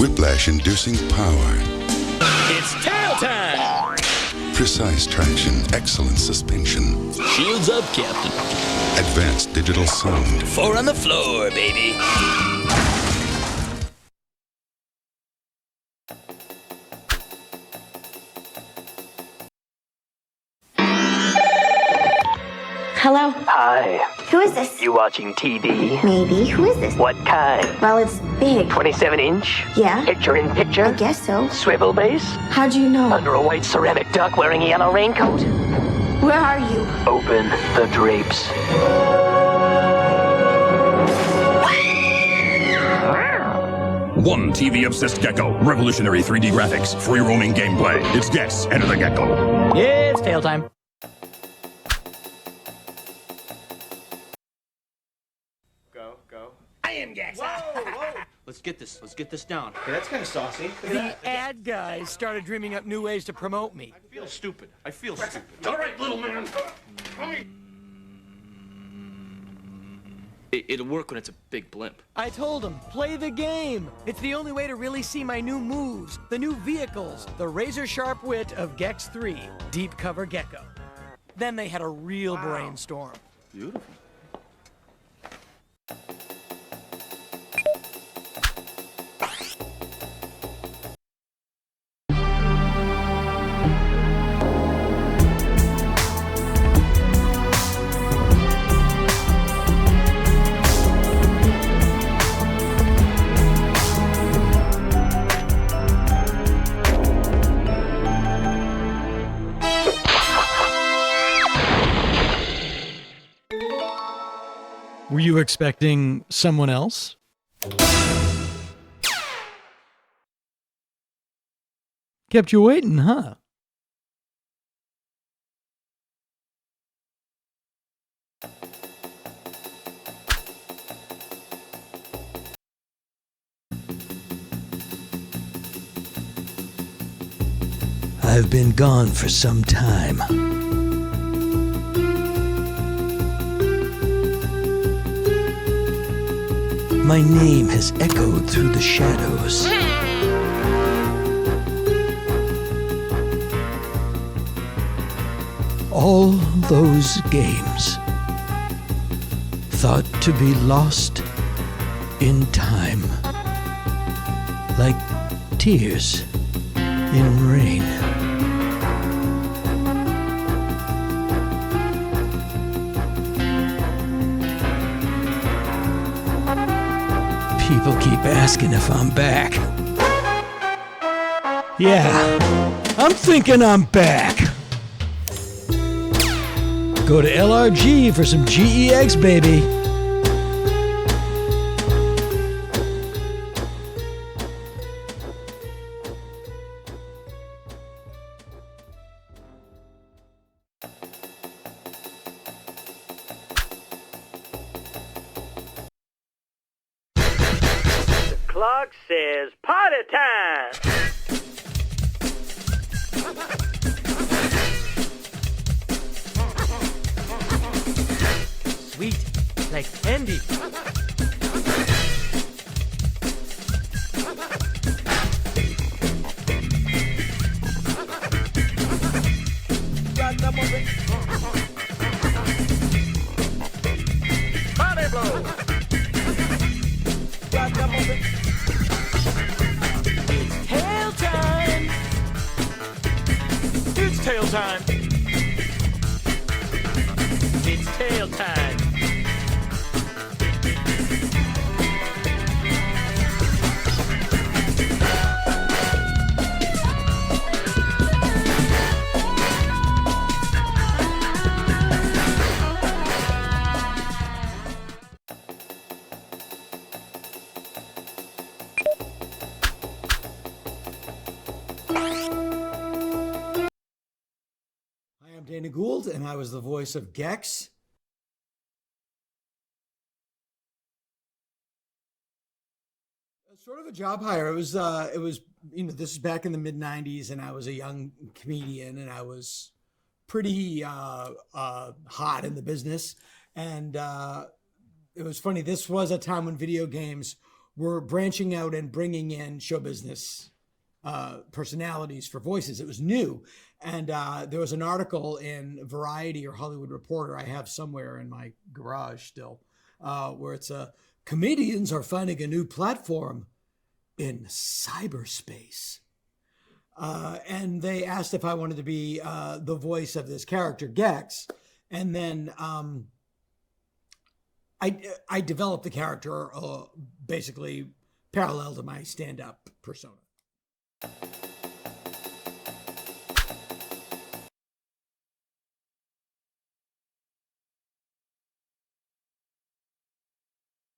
whiplash-inducing power. It's tail time! Precise traction, excellent suspension. Shields up, Captain. Advanced digital sound. 4 on the floor, baby. Hello? Hi. Who is this? You watching TV? Maybe. Who is this? What kind? Well, it's big. 27-inch? Yeah? Picture in picture? I guess so. Swivel base? How'd you know? Under a white ceramic duck wearing a yellow raincoat? Where are you? Open the drapes. One TV-obsessed gecko, revolutionary 3D graphics, free-roaming gameplay. It's Gex Enter the Gecko. Yeah, it's tail time. Go. I am Gex. Whoa. Let's get this down. Okay, that's kind of saucy. The ad guys started dreaming up new ways to promote me. I feel stupid. All right, little man. It'll work when it's a big blimp. I told them, play the game. It's the only way to really see my new moves, the new vehicles, the razor-sharp wit of Gex 3, Deep Cover Gecko. Then they had a real brainstorm. Beautiful. Were you expecting someone else? Kept you waiting, huh? I've been gone for some time. My name has echoed through the shadows. All those games, thought to be lost in time, like tears in rain. People keep asking if I'm back. Yeah, I'm thinking I'm back. Go to LRG for some GEX, baby. Clock says party time. Sweet, like candy. Body blow. Tail time! It's tail time. It's tail time. I'm Dana Gould, and I was the voice of Gex. Sort of a job hire. It was, this is back in the mid '90s, and I was a young comedian, and I was pretty hot in the business. And it was funny. This was a time when video games were branching out and bringing in show business personalities for voices. It was new. And there was an article in Variety or Hollywood Reporter I have somewhere in my garage still, where it's comedians are finding a new platform in cyberspace. And they asked if I wanted to be the voice of this character, Gex. And then I developed the character basically parallel to my stand-up persona.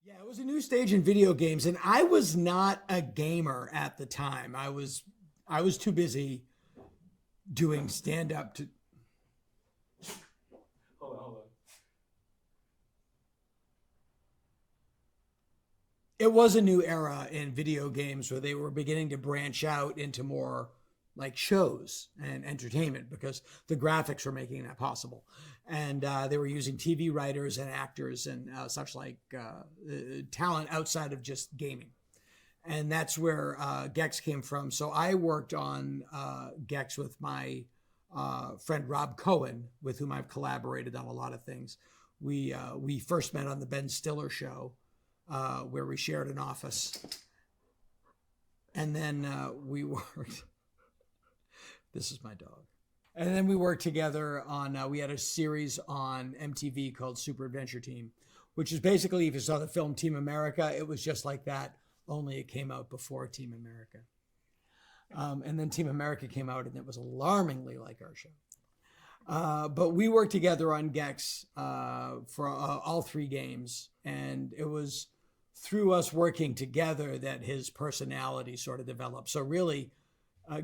Yeah, it was a new stage in video games, and I was not a gamer at the time. I was too busy doing stand-up to... Hold on. It was a new era in video games where they were beginning to branch out into more like shows and entertainment because the graphics were making that possible. And they were using TV writers and actors and such like talent outside of just gaming. And that's where Gex came from. So I worked on Gex with my friend Rob Cohen, with whom I've collaborated on a lot of things. We first met on the Ben Stiller show, where we shared an office. And then we worked... This is my dog. And then we worked together on, we had a series on MTV called Super Adventure Team, which is basically, if you saw the film Team America, it was just like that, only it came out before Team America. And then Team America came out and it was alarmingly like our show. But we worked together on Gex for all three games. And it was through us working together that his personality sort of developed. So really,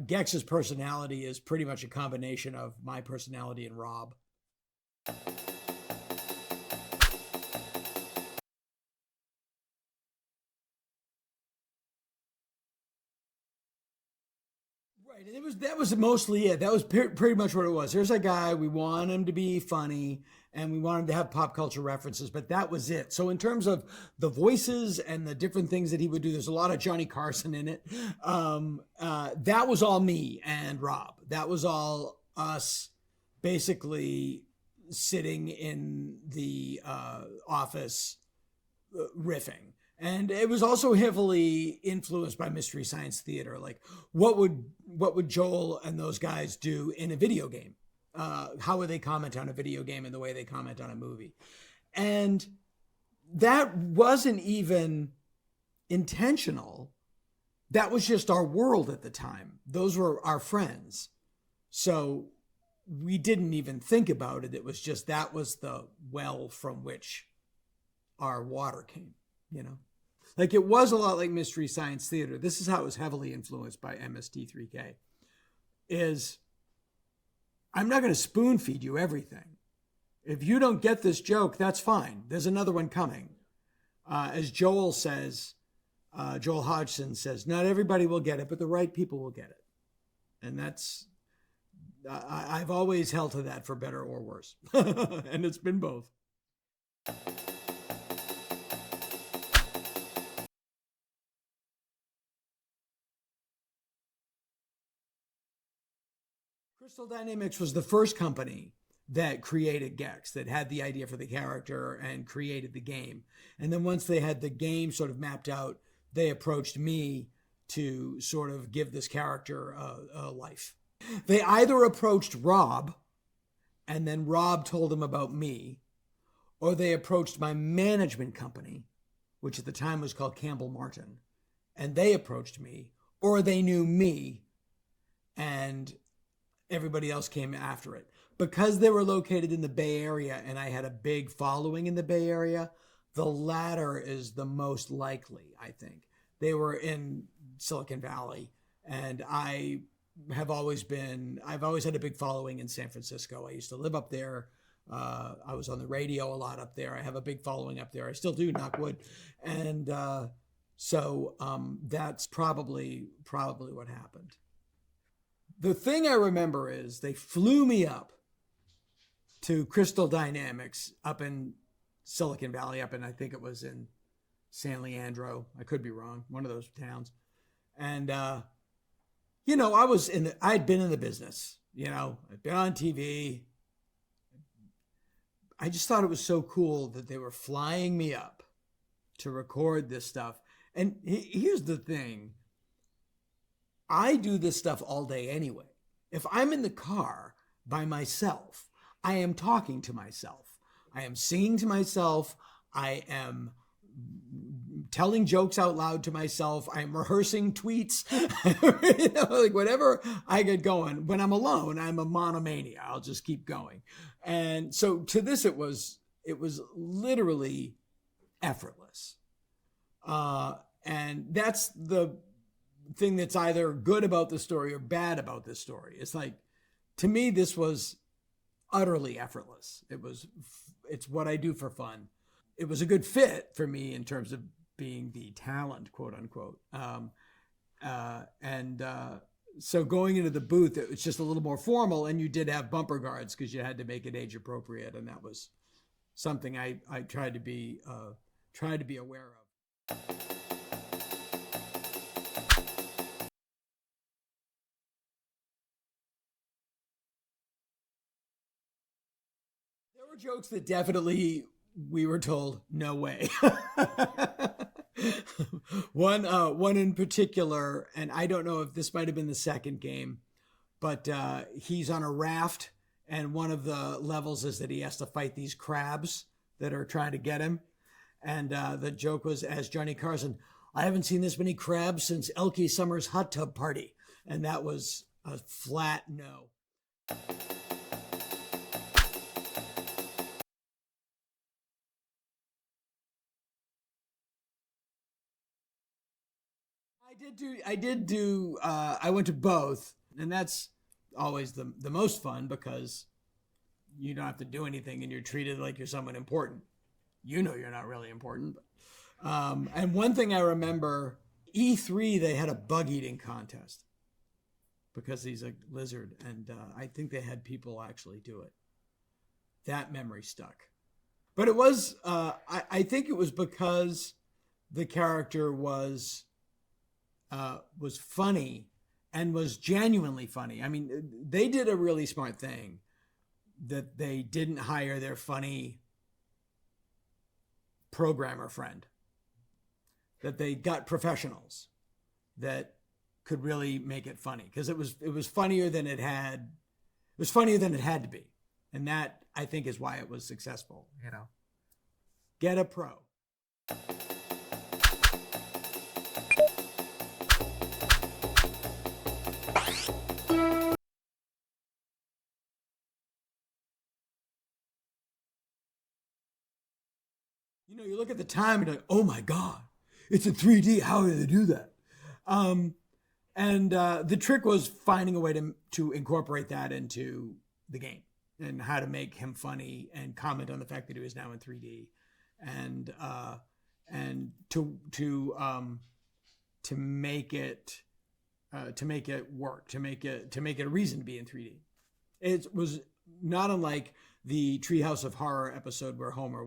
Gex's personality is pretty much a combination of my personality and Rob. Right, and that was mostly it. That was pretty much what it was. Here's a guy, we want him to be funny, and we want him to have pop culture references, but that was it. So in terms of the voices and the different things that he would do, there's a lot of Johnny Carson in it. That was all me and Rob. That was all us basically sitting in the office riffing. And it was also heavily influenced by Mystery Science Theater. Like, what would Joel and those guys do in a video game? How would they comment on a video game in the way they comment on a movie? And that wasn't even intentional. That was just our world at the time. Those were our friends. So we didn't even think about it. It was just, that was the well from which our water came, you know? Like, it was a lot like Mystery Science Theater. This is how it was heavily influenced by MST3K. Is, I'm not going to spoon feed you everything. If you don't get this joke, that's fine. There's another one coming. As Joel says, Joel Hodgson says, not everybody will get it, but the right people will get it. And that's, I've always held to that for better or worse. And it's been both. Crystal Dynamics was the first company that created Gex, that had the idea for the character and created the game. And then once they had the game sort of mapped out, they approached me to sort of give this character a life. They either approached Rob, and then Rob told them about me, or they approached my management company, which at the time was called Campbell Martin, and they approached me, or they knew me, and everybody else came after it. Because they were located in the Bay Area and I had a big following in the Bay Area, the latter is the most likely, I think. They were in Silicon Valley, and I've always had a big following in San Francisco. I used to live up there. I was on the radio a lot up there. I have a big following up there. I still do, knock wood. And so that's probably what happened. The thing I remember is they flew me up to Crystal Dynamics up in Silicon Valley, up in, I think it was in San Leandro. I could be wrong. One of those towns. And, you know, I'd been in the business, you know, I'd been on TV. I just thought it was so cool that they were flying me up to record this stuff. And here's the thing. I do this stuff all day anyway. If I'm in the car by myself, I am talking to myself. I am singing to myself. I am telling jokes out loud to myself. I'm rehearsing tweets, you know, like whatever I get going. When I'm alone, I'm a monomania. I'll just keep going. And so to this, it was literally effortless. And that's the thing that's either good about the story or bad about this story. It's like, to me, this was utterly effortless. It's what I do for fun. It was a good fit for me in terms of being the talent, quote unquote. So going into the booth, it was just a little more formal, and you did have bumper guards because you had to make it age appropriate, and that was something I tried to be aware of. There were jokes that definitely we were told, no way. One in particular, and I don't know if this might have been the second game, but he's on a raft, and one of the levels is that he has to fight these crabs that are trying to get him. And the joke was, as Johnny Carson, I haven't seen this many crabs since Elkie Summers' hot tub party. And that was a flat no. I went to both, and that's always the most fun because you don't have to do anything and you're treated like you're someone important. You know you're not really important. And one thing I remember, E3, they had a bug eating contest because he's a lizard, and I think they had people actually do it. That memory stuck. But it was, I think it was because the character was funny and was genuinely funny. I mean, they did a really smart thing that they didn't hire their funny programmer friend, that they got professionals that could really make it funny, because it was funnier than it had to be. And that, I think, is why it was successful. You know, get a pro. You know, you look at the time and you're like, oh my God, it's in 3D. How did they do that? And the trick was finding a way to incorporate that into the game, and how to make him funny and comment on the fact that he was now in 3D, and to make it work, to make it a reason to be in 3D. It was not unlike the Treehouse of Horror episode where Homer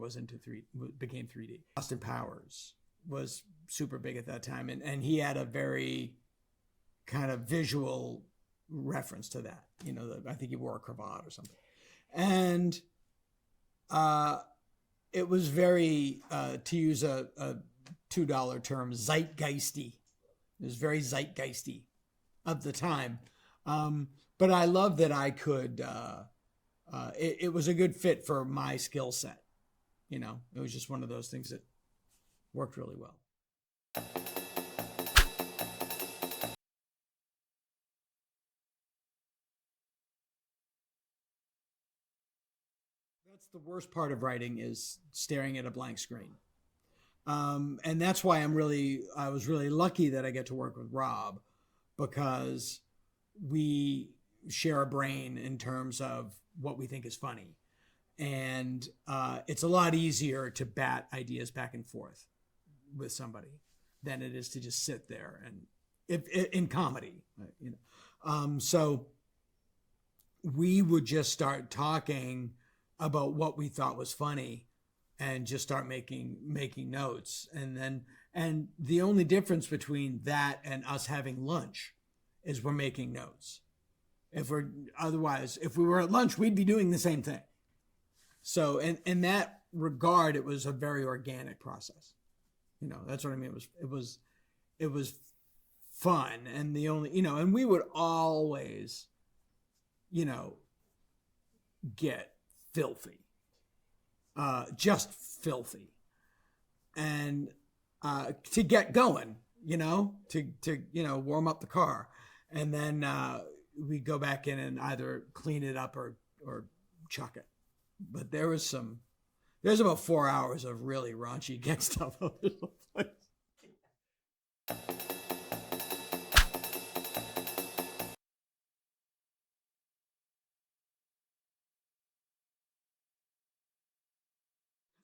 became 3D. Austin Powers was super big at that time, and he had a very kind of visual reference to that. You know, I think he wore a cravat or something. And it was very, to use a $2 term, zeitgeisty. It was very zeitgeisty of the time. But I love that I could, it was a good fit for my skill set. You know, it was just one of those things that worked really well. That's the worst part of writing, is staring at a blank screen. And that's why I was really lucky that I get to work with Rob, because we share a brain in terms of what we think is funny. And it's a lot easier to bat ideas back and forth with somebody than it is to just sit there and if in comedy, you know. So we would just start talking about what we thought was funny, and just start making notes. And the only difference between that and us having lunch is we're making notes. If we were at lunch, we'd be doing the same thing. So in that regard, it was a very organic process. That's what I mean. It was fun. And and we would always, get filthy, just filthy. And to get going, to warm up the car. And then we go back in and either clean it up or chuck it. But there's about 4 hours of really raunchy Gex stuff over the place.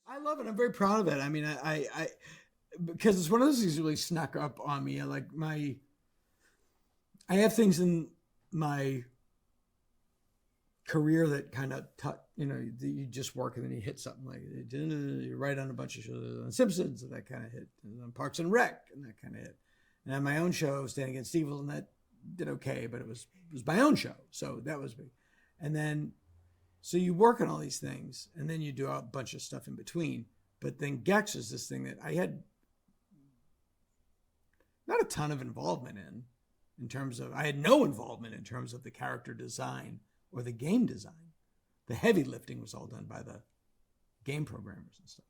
I love it. I'm very proud of it. I mean, I because it's one of those things that really snuck up on me. I have things in my career that kind of you just work and then you hit something like you write on a bunch of shows on Simpsons and that kind of hit, and on Parks and Rec and that kind of hit, and on my own show Standing Against Evil, and that did okay, but it was my own show, so that was big. And then so you work on all these things and then you do a bunch of stuff in between. But then Gex is this thing that I had not a ton of involvement in terms of, I had no involvement in terms of the character design or the game design. The heavy lifting was all done by the game programmers and stuff.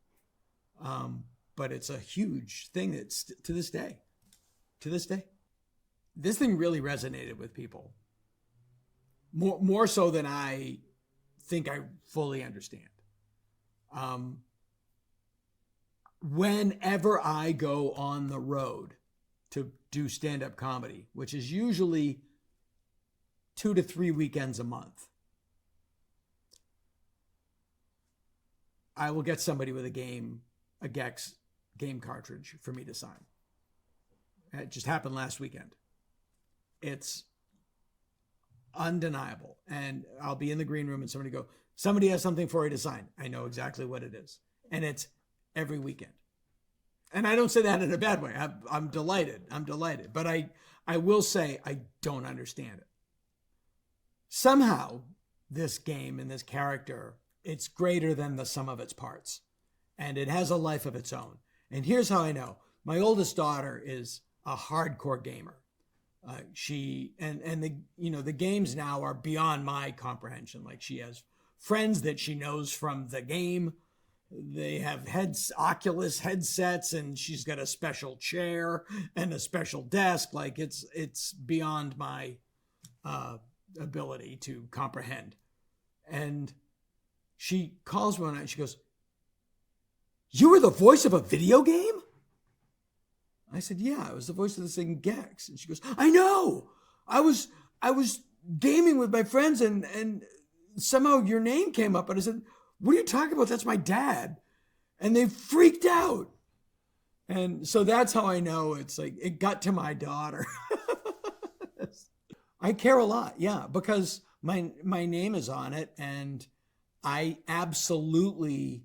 But it's a huge thing that's to this day, this thing really resonated with people more so than I think I fully understand. Whenever I go on the road to do stand-up comedy, which is usually 2 to 3 weekends a month, I will get somebody with a Gex game cartridge for me to sign. It just happened last weekend. It's undeniable. And I'll be in the green room and somebody has something for you to sign. I know exactly what it is. And it's every weekend. And I don't say that in a bad way. I'm delighted. But I will say I don't understand it. Somehow this game and this character, it's greater than the sum of its parts. And it has a life of its own. And here's how I know. My oldest daughter is a hardcore gamer. The games now are beyond my comprehension. Like, she has friends that she knows from the game. They have Oculus headsets, and she's got a special chair and a special desk. Like, it's beyond my ability to comprehend. And she calls me one night and she goes, "You were the voice of a video game?" I said, "Yeah, I was the voice of this thing, Gex." And she goes, "I know. I was gaming with my friends and somehow your name came up." And I said, "What are you talking about? That's my dad." And they freaked out. And so that's how I know it's like it got to my daughter. I care a lot, yeah, because my name is on it, and I absolutely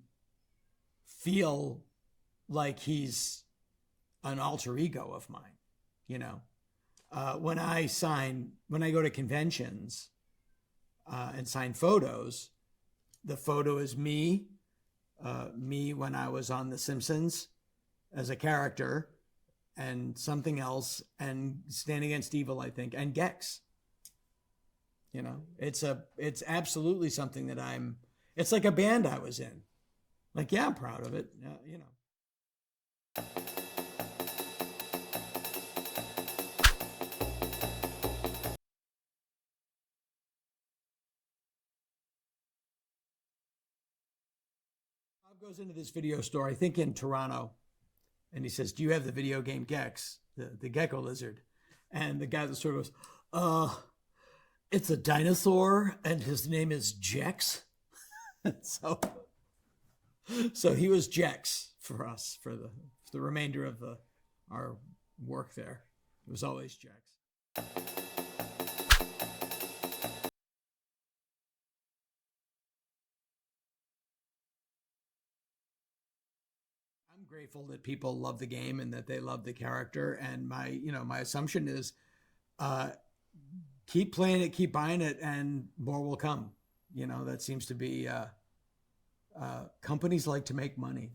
feel like he's an alter ego of mine, When I go to conventions and sign photos, the photo is me when I was on The Simpsons as a character, and something else, and Standing Against Evil, I think, and Gex. It's absolutely something that it's like a band I was in. Like, yeah, I'm proud of it, Bob goes into this video store, I think in Toronto, and he says, "Do you have the video game Gex, the gecko lizard?" And the guy at the store goes, "It's a dinosaur, and his name is Gex." So he was Gex for us for the remainder of our work there. It was always Gex. grateful that people love the game and that they love the character. And my assumption is, keep playing it, keep buying it, and more will come. That seems to be, companies like to make money.